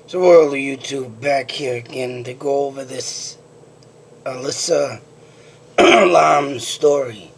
So world of YouTube back here again to go over this Elisa Lam story.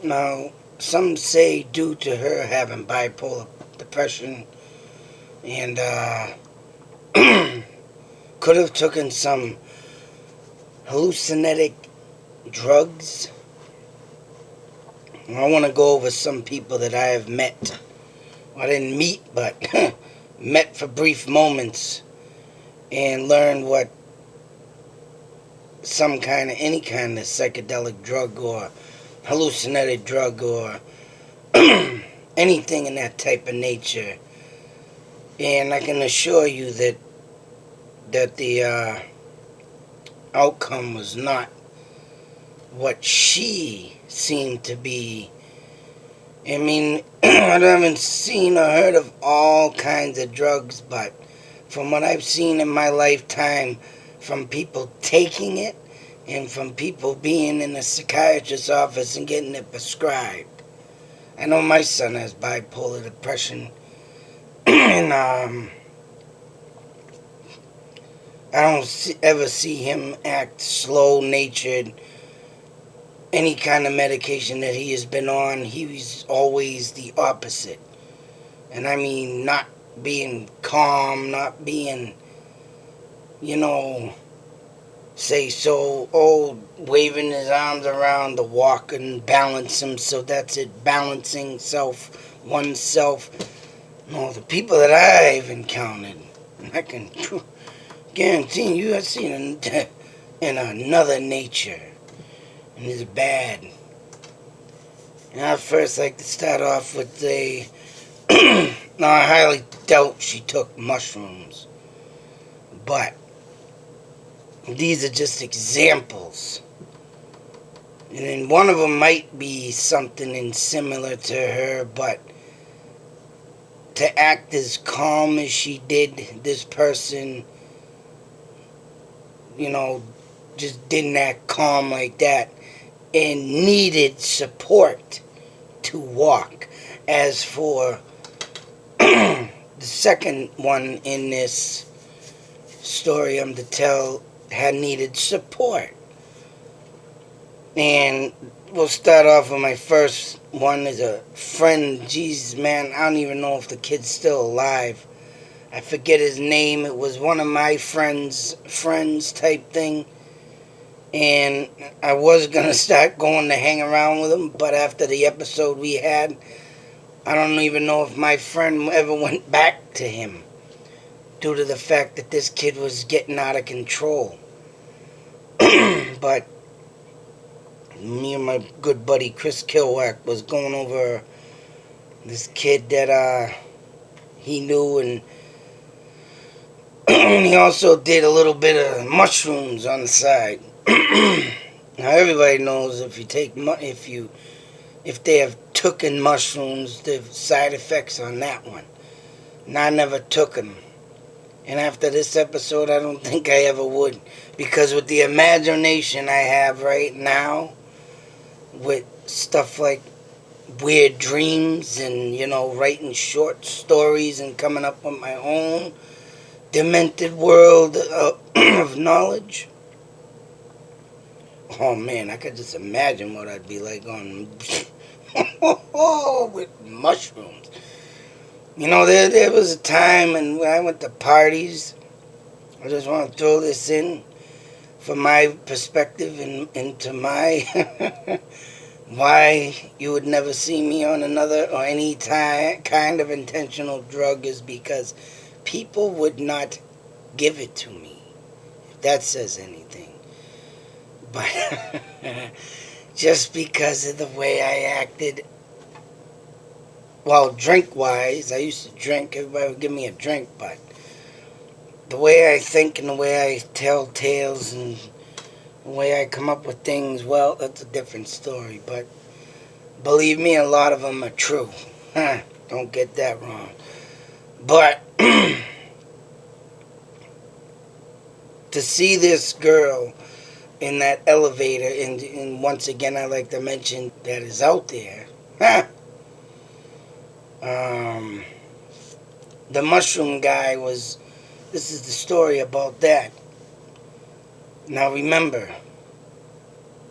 Now, some say due to her having bipolar depression and could have taken some hallucinated drugs. I want to go over some people that I have met. Well, I didn't meet, but met for brief moments and learned what any kind of psychedelic drug or hallucinated drug or anything in that type of nature. And I can assure you that the outcome was not what she seemed to be. I mean, I haven't seen or heard of all kinds of drugs, but from what I've seen in my lifetime, from people taking it and from people being in a psychiatrist's office and getting it prescribed. I know my son has bipolar depression, and I don't ever see him act slow-natured. Any kind of medication that he has been on, he's always the opposite. And I mean, not being calm, not being, waving his arms around to walk and balance him. So that's it, balancing oneself. No, the people that I've encountered, I can guarantee you, I've seen in another nature. And it's bad. And I'd first like to start off with now I highly doubt she took mushrooms. But these are just examples. And then one of them might be something similar to her, but to act as calm as she did, this person, just didn't act calm like that and needed support to walk. As for the second one in this story I'm to tell, had needed support. And we'll start off with my first one is a friend. Jeez, man, I don't even know if the kid's still alive. I forget his name. It was one of my friends type thing. And I was going to start going to hang around with him, but after the episode we had, I don't even know if my friend ever went back to him due to the fact that this kid was getting out of control. But me and my good buddy Chris Kilwack was going over this kid that he knew, and he also did a little bit of mushrooms on the side. Now everybody knows if they have taken mushrooms, the side effects on that one. And I never took them. And after this episode, I don't think I ever would, because with the imagination I have right now, with stuff like weird dreams and writing short stories and coming up with my own demented world of knowledge. Oh man, I could just imagine what I'd be like on with mushrooms. There was a time when I went to parties. I just want to throw this in from my perspective and into my why you would never see me on another or any kind of intentional drug is because people would not give it to me, if that says anything. But just because of the way I acted, well, drink-wise, I used to drink. Everybody would give me a drink, but the way I think and the way I tell tales and the way I come up with things, well, that's a different story. But believe me, a lot of them are true. Don't get that wrong. But to see this girl in that elevator, and once again I like to mention that is out there, the mushroom guy was. This is the story about that. Now remember,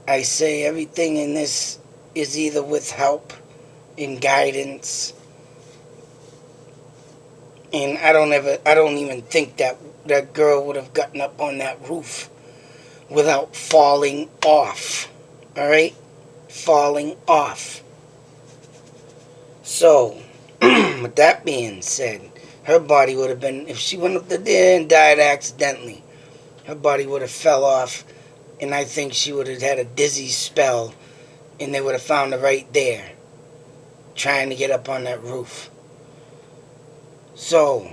I say everything in this is either with help and guidance, and I don't even think that girl would have gotten up on that roof without falling off. All right, falling off. So, with that being said, her body would have been, if she went up there and died accidentally, her body would have fell off, and I think she would have had a dizzy spell, and they would have found her right there, trying to get up on that roof. So,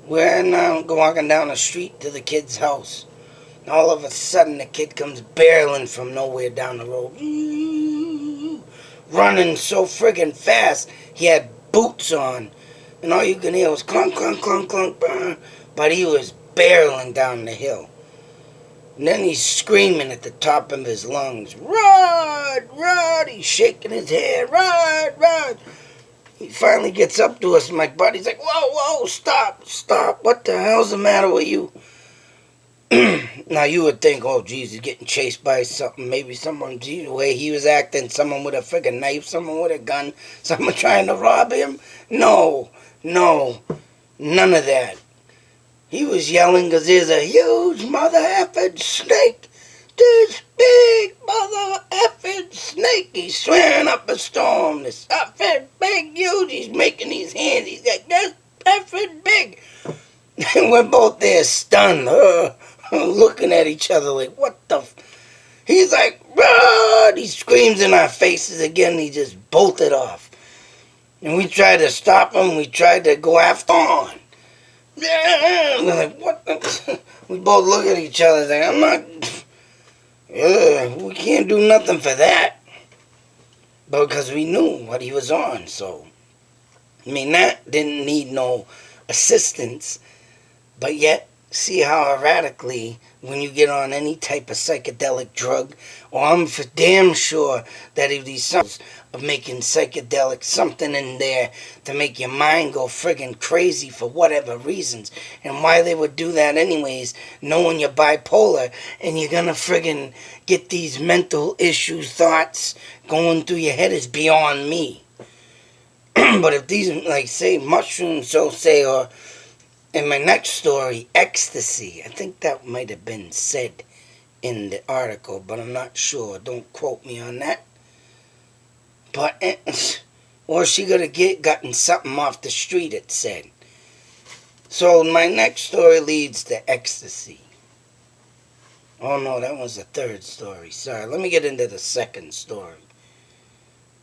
we're now walking down the street to the kid's house. And all of a sudden, the kid comes barreling from nowhere down the road. Running so friggin' fast, he had boots on. And all you can hear was clunk, clunk, clunk, clunk, but he was barreling down the hill. And then he's screaming at the top of his lungs, "Rod! Rod!" He's shaking his head, "Rod! Rod!" He finally gets up to us, and my buddy's like, "Whoa, whoa, stop, stop. What the hell's the matter with you?" Now you would think, oh, geez, he's getting chased by something. Maybe someone, the way he was acting, someone with a friggin' knife, someone with a gun, someone trying to rob him. No, no, none of that. He was yelling because there's a huge mother effing snake. This big mother effing snake. He's swearing up a storm. This effing big, huge. He's making these hands. He's like, this effing big. And we're both there stunned, looking at each other like, what the He's like, run! He screams in our faces again. He just bolted off. And we tried to stop him. We tried to go after on. Yeah, we're like, what the? We both look at each other like, I'm not, we can't do nothing for that. But because we knew what he was on, so. I mean, that didn't need no assistance. But yet, see how erratically, when you get on any type of psychedelic drug, or I'm for damn sure that if these songs of making psychedelic something in there to make your mind go friggin' crazy for whatever reasons, and why they would do that anyways, knowing you're bipolar, and you're gonna friggin' get these mental issues, thoughts going through your head is beyond me. But if these, like, say, mushrooms, so say, or in my next story, ecstasy. I think that might have been said in the article, but I'm not sure. Don't quote me on that. But, or she could have gotten something off the street, it said. So my next story leads to ecstasy. Oh no, that was the third story. Sorry, let me get into the second story.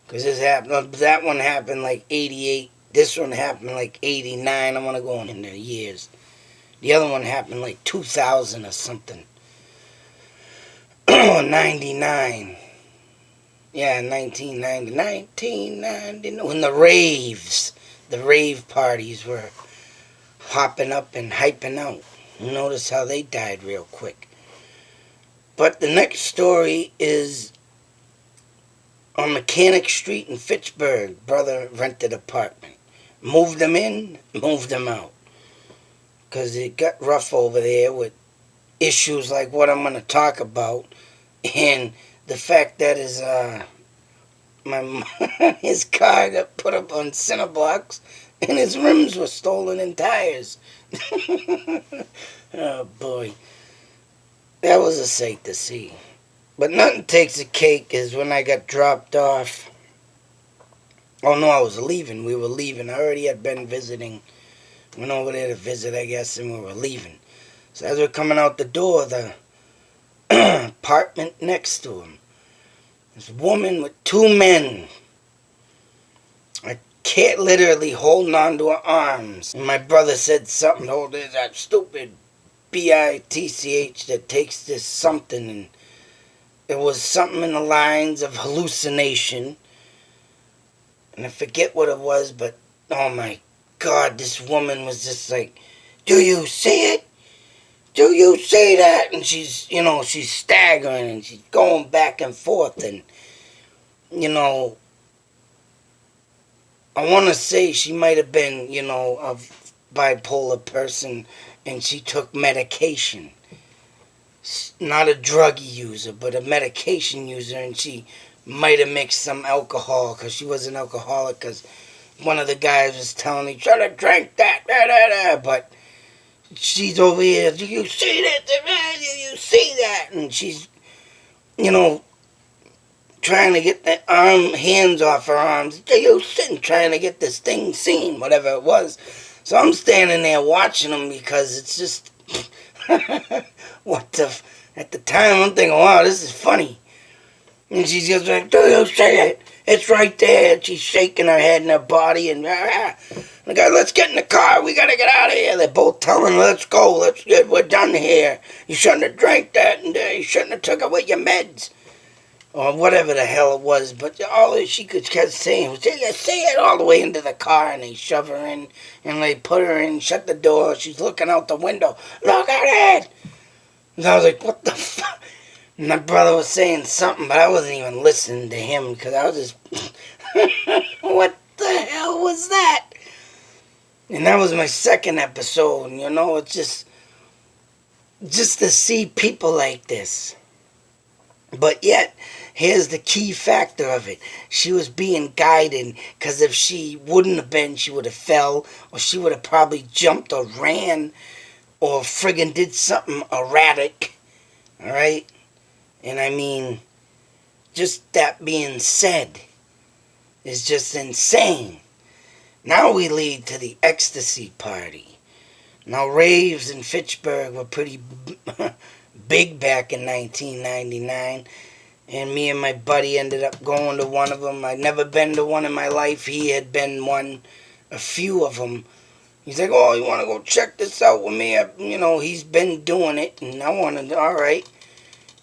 Because that one happened like 88. This one happened like 89. I want to go into the years. The other one happened like 2000 or something. 99. Yeah, 1990. When the rave parties were hopping up and hyping out. Notice how they died real quick. But the next story is on Mechanic Street in Fitchburg. Brother rented an apartment. Moved them in, moved them out. Because it got rough over there with issues like what I'm going to talk about. And the fact that his car got put up on cinder blocks and his rims were stolen in tires. Oh boy. That was a sight to see. But nothing takes a cake is when I got dropped off. Oh no, I was leaving. We were leaving. I already had been visiting. Went over there to visit, I guess, and we were leaving. So as we're coming out the door, the apartment next to him, this woman with two men. I can't literally holding on to her arms. And my brother said something, oh, there's that stupid BITCH that takes this something, and it was something in the lines of hallucination. And I forget what it was, but oh my God, this woman was just like, do you see it? Do you see that? And she's, she's staggering and she's going back and forth. And, I want to say she might have been, a bipolar person, and she took medication. Not a drug user, but a medication user, and she might have mixed some alcohol because she was an alcoholic. Because one of the guys was telling me, "Try to drink that, da, da, da," but she's over here. Do you see that? Do you see that? And she's, you know, trying to get the hands off her arms. Do you sit trying to get this thing seen, whatever it was. So I'm standing there watching them because it's just, what the. At the time, I'm thinking, wow, this is funny. And she's just like, do you see it? It's right there. She's shaking her head and her body. And the guy, let's get in the car. We got to get out of here. They're both telling her, let's go. We're done here. You shouldn't have drank that. And you shouldn't have took away your meds. Or whatever the hell it was. But all she could kept saying was, you say it all the way into the car. And they shove her in. And they put her in, shut the door. She's looking out the window. Look at it. And I was like, what the fuck? My brother was saying something, but I wasn't even listening to him because I was just, what the hell was that? And that was my second episode, and it's just to see people like this. But yet, here's the key factor of it. She was being guided, because if she wouldn't have been, she would have fell, or she would have probably jumped or ran, or friggin' did something erratic, alright? And I mean, just that being said is just insane. Now we lead to the ecstasy party. Now raves in Fitchburg were pretty big back in 1999. And me and my buddy ended up going to one of them. I'd never been to one in my life. He had been a few of them. He's like, oh, you want to go check this out with me? He's been doing it, and I wanted to, all right.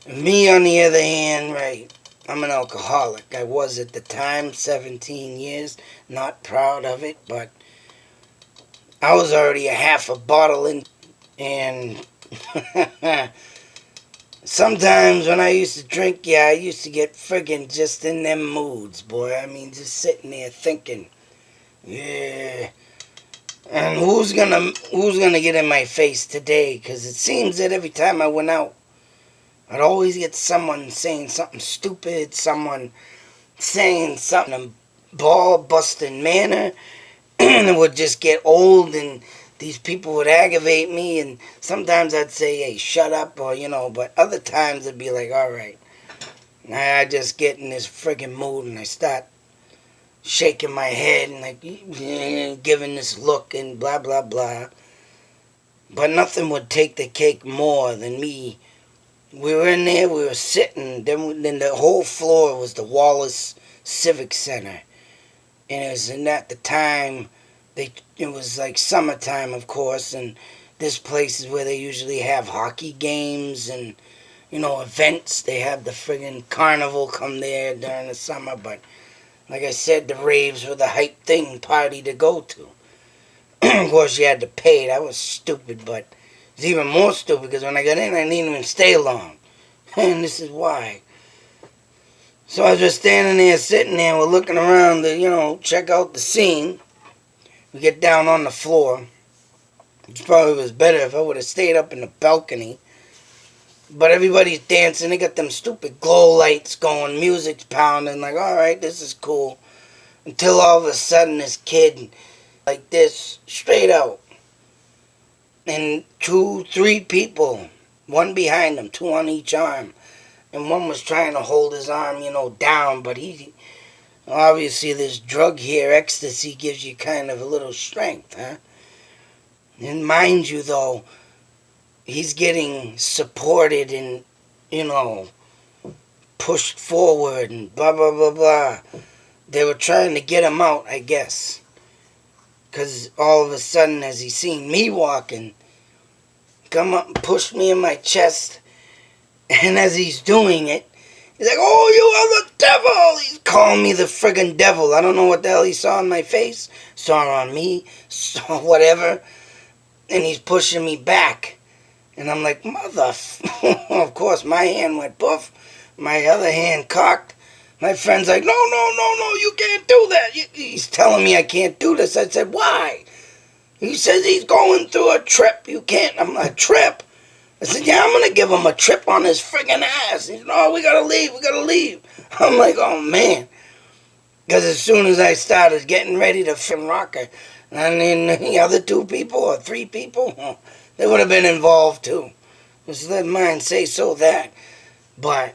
Me, on the other hand, right, I'm an alcoholic. I was at the time, 17 years, not proud of it, but I was already a half a bottle in, and sometimes when I used to drink, I used to get friggin' just in them moods, boy. I mean, just sitting there thinking, yeah. And who's gonna get in my face today? Because it seems that every time I went out, I'd always get someone saying something stupid, someone saying something in a ball-busting manner, and it would just get old, and these people would aggravate me, and sometimes I'd say, hey, shut up, or, but other times it'd be like, all right. I just get in this friggin' mood, and I start shaking my head and like giving this look and blah blah blah. But nothing would take the cake more than me. We were in there, we were sitting, then the whole floor was the Wallace Civic Center. And it was at the time, it was like summertime, of course, and this place is where they usually have hockey games and, events. They have the friggin' carnival come there during the summer, but like I said, the raves were the hype thing party to go to. Of course, you had to pay. That was stupid, but it's even more stupid because when I got in, I didn't even stay long. And this is why. So I was just standing there, sitting there, we're looking around to, check out the scene. We get down on the floor. It probably was better if I would have stayed up in the balcony. But everybody's dancing. They got them stupid glow lights going. Music's pounding. Like, all right, this is cool. Until all of a sudden this kid, like this, straight out. And 2, 3 people. One behind him, 2 on each arm. And one was trying to hold his arm, down. But obviously this drug here, ecstasy, gives you kind of a little strength, huh? And mind you, though, he's getting supported and, pushed forward and blah, blah, blah, blah. They were trying to get him out, I guess. Because all of a sudden, as he seen me walking, come up and push me in my chest. And as he's doing it, he's like, oh, you are the devil. He's calling me the friggin' devil. I don't know what the hell he saw on my face, saw on me, saw whatever. And he's pushing me back. And I'm like, mother. Of course, my hand went poof. My other hand cocked. My friend's like, no, no, no, no, you can't do that. He's telling me I can't do this. I said, why? He says he's going through a trip. You can't. I'm like, trip? I said, yeah, I'm going to give him a trip on his friggin' ass. He said, oh, we got to leave. We got to leave. I'm like, oh, man. Because as soon as I started getting ready to fin rock her, and then the other 2 people or 3 people, they would have been involved too. Just let mine say so that. But,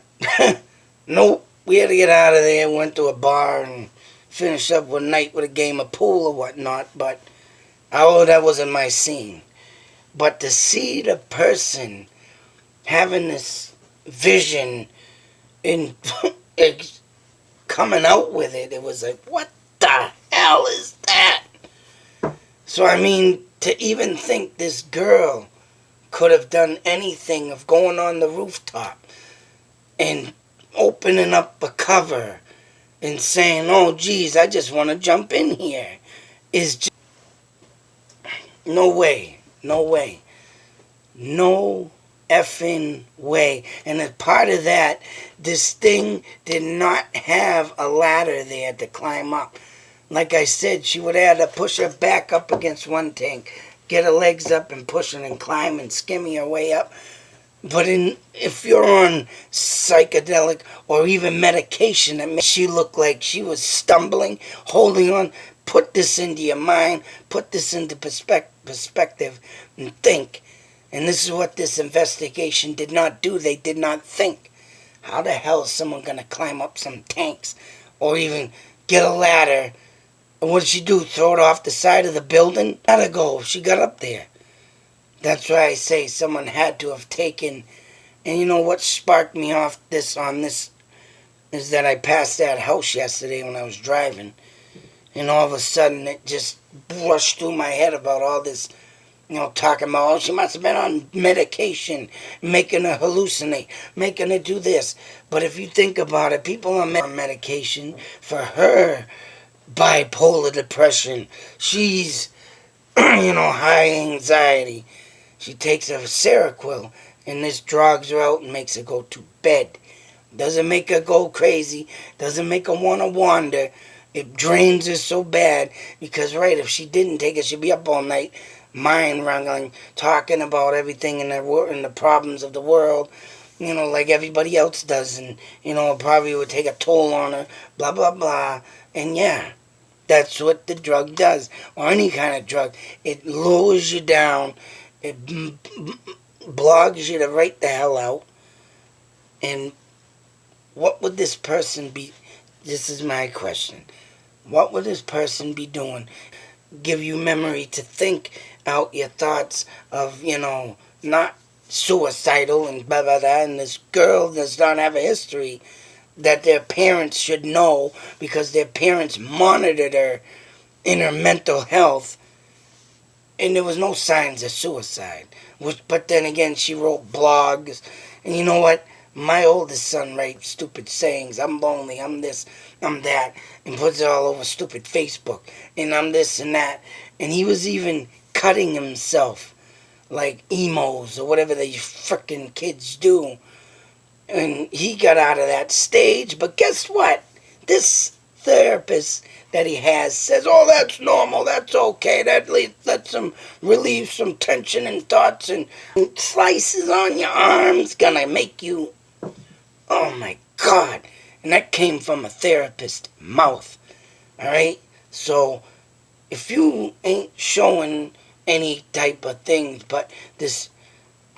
nope, we had to get out of there, went to a bar and finished up one night with a game of pool or whatnot. But, oh, that wasn't my scene. But to see the person having this vision and coming out with it, it was like, what the hell is that? So, I mean, to even think this girl could have done anything of going on the rooftop and opening up a cover and saying, oh, geez, I just want to jump in here, is just no way, no way, no effing way. And as part of that, this thing did not have a ladder there to climb up. Like I said, she would have had to push her back up against one tank, get her legs up and push her and climb and skimmy her way up. But if you're on psychedelic or even medication that makes she look like she was stumbling, holding on, put this into your mind, put this into perspective and think. And this is what this investigation did not do. They did not think. How the hell is someone going to climb up some tanks or even get a ladder? And what did she do? Throw it off the side of the building? Let her go. She got up there. That's why I say someone had to have taken. And you know what sparked me off on this is that I passed that house yesterday when I was driving. And all of a sudden it just brushed through my head about all this, talking about, oh, she must have been on medication, making her hallucinate, making her do this. But if you think about it, people on medication, for her bipolar depression, she's, high anxiety. She takes a Seroquel, and this drugs her out and makes her go to bed. Doesn't make her go crazy, doesn't make her want to wander. It drains her so bad because, right, if she didn't take it, she'd be up all night, mind wrangling, talking about everything in the problems of the world, like everybody else does, and, it probably would take a toll on her, blah, blah, blah. And yeah, that's what the drug does, or any kind of drug. It lowers you down, it blogs you to right the hell out. And what would this person be? This is my question. What would this person be doing? Give you memory to think out your thoughts of, not suicidal and blah, blah, blah. And this girl does not have a history that their parents should know because their parents monitored her in her mental health. And there was no signs of suicide. But then again, she wrote blogs. And you know what? My oldest son writes stupid sayings. I'm lonely, I'm this, I'm that. And puts it all over stupid Facebook. And I'm this and that. And he was even cutting himself like emos or whatever the frickin' kids do. And he got out of that stage. But guess what? This therapist that he has says, oh, that's normal, that's okay, that lets him relieve some tension and thoughts, and slices on your arms gonna make you, oh my God. And that came from a therapist's mouth. Alright? So if you ain't showing any type of things, but this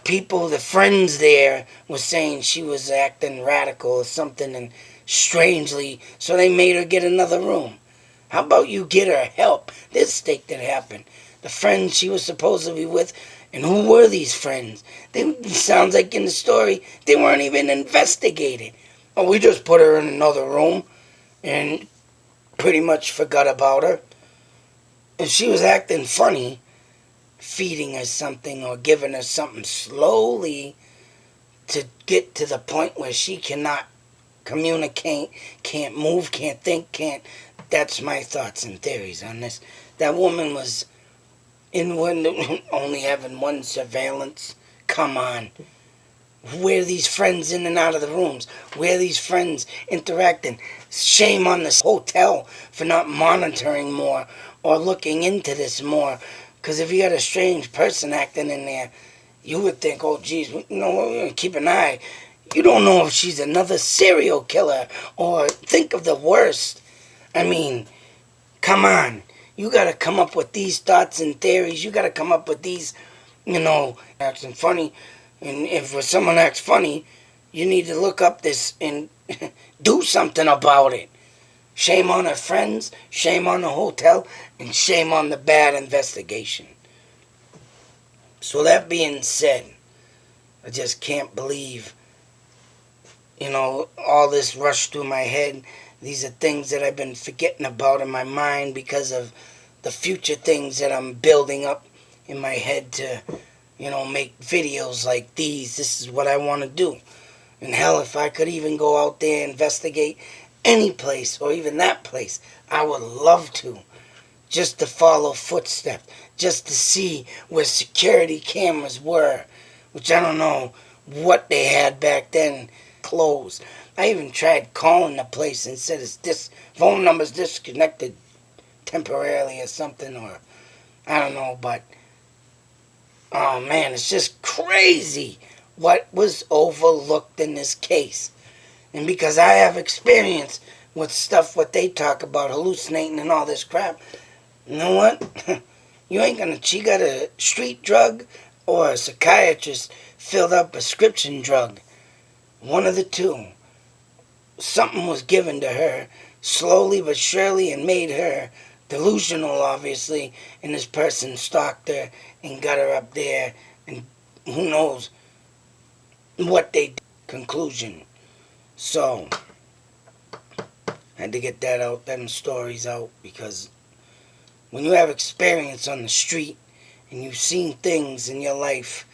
people, the friends there were saying she was acting radical or something, and strangely, so they made her get another room. How about you get her help? This mistake that happened. The friends she was supposed to be with, and who were these friends? Sounds like in the story, they weren't even investigated. Oh, we just put her in another room and pretty much forgot about her. And she was acting funny, feeding her something or giving her something slowly to get to the point where she cannot communicate, can't move, can't think, can't. That's my thoughts and theories on this. That woman was in one, only having one surveillance. Come on. Where these friends in and out of the rooms? Where these friends interacting? Shame on this hotel for not monitoring more or looking into this more. Because if you got a strange person acting in there, you would think, oh, geez, we're going to keep an eye. You don't know if she's another serial killer or think of the worst. I mean, come on. You got to come up with these thoughts and theories. You got to come up with these, acting funny. And if someone acts funny, you need to look up this and do something about it. Shame on her friends, shame on the hotel, and shame on the bad investigation. So that being said, I just can't believe, all this rushed through my head. These are things that I've been forgetting about in my mind because of the future things that I'm building up in my head to, make videos like these. This is what I want to do. And hell, if I could even go out there and investigate any place or even that place, I would love to. Just to follow footsteps. Just to see where security cameras were. Which I don't know what they had back then. Closed. I even tried calling the place and said this phone number's disconnected temporarily or something, or I don't know, but oh man, it's just crazy what was overlooked in this case. And because I have experience with stuff what they talk about, hallucinating and all this crap, you know what? You ain't gonna, she got a street drug or a psychiatrist filled up prescription drug. One of the two. Something was given to her slowly but surely and made her delusional, obviously, and this person stalked her and got her up there, and who knows what they did. Conclusion. So, I had to get that out, them stories out, because when you have experience on the street and you've seen things in your life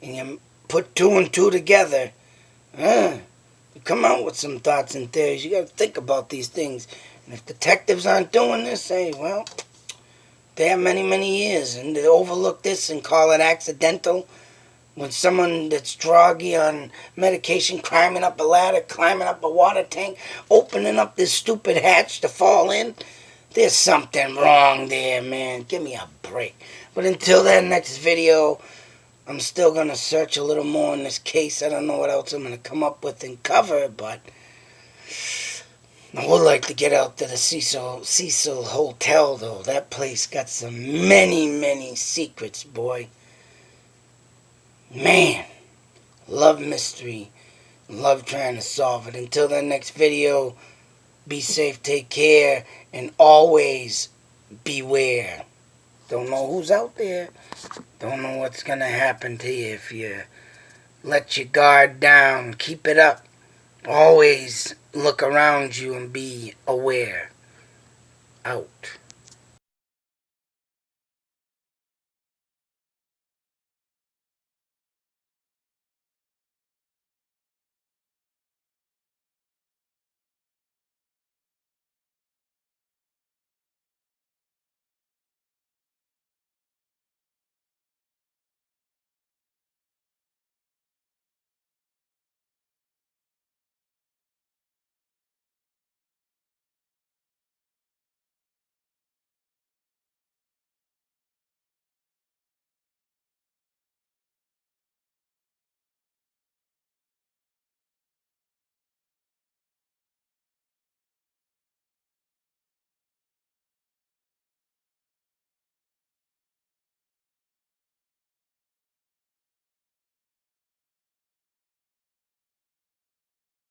and you put two and two together, you come out with some thoughts and theories. You got to think about these things. And if detectives aren't doing this, hey, well, they have many, many years, and they overlook this and call it accidental. When someone that's druggy on medication climbing up a ladder, climbing up a water tank, opening up this stupid hatch to fall in, there's something wrong there, man. Give me a break. But until that next video, I'm still going to search a little more in this case. I don't know what else I'm going to come up with and cover, but I would like to get out to the Cecil Hotel, though. That place got some many, many secrets, boy. Man, love mystery. Love trying to solve it. Until the next video, be safe, take care, and always beware. Don't know who's out there. Don't know what's going to happen to you if you let your guard down. Keep it up. Always look around you and be aware. Out.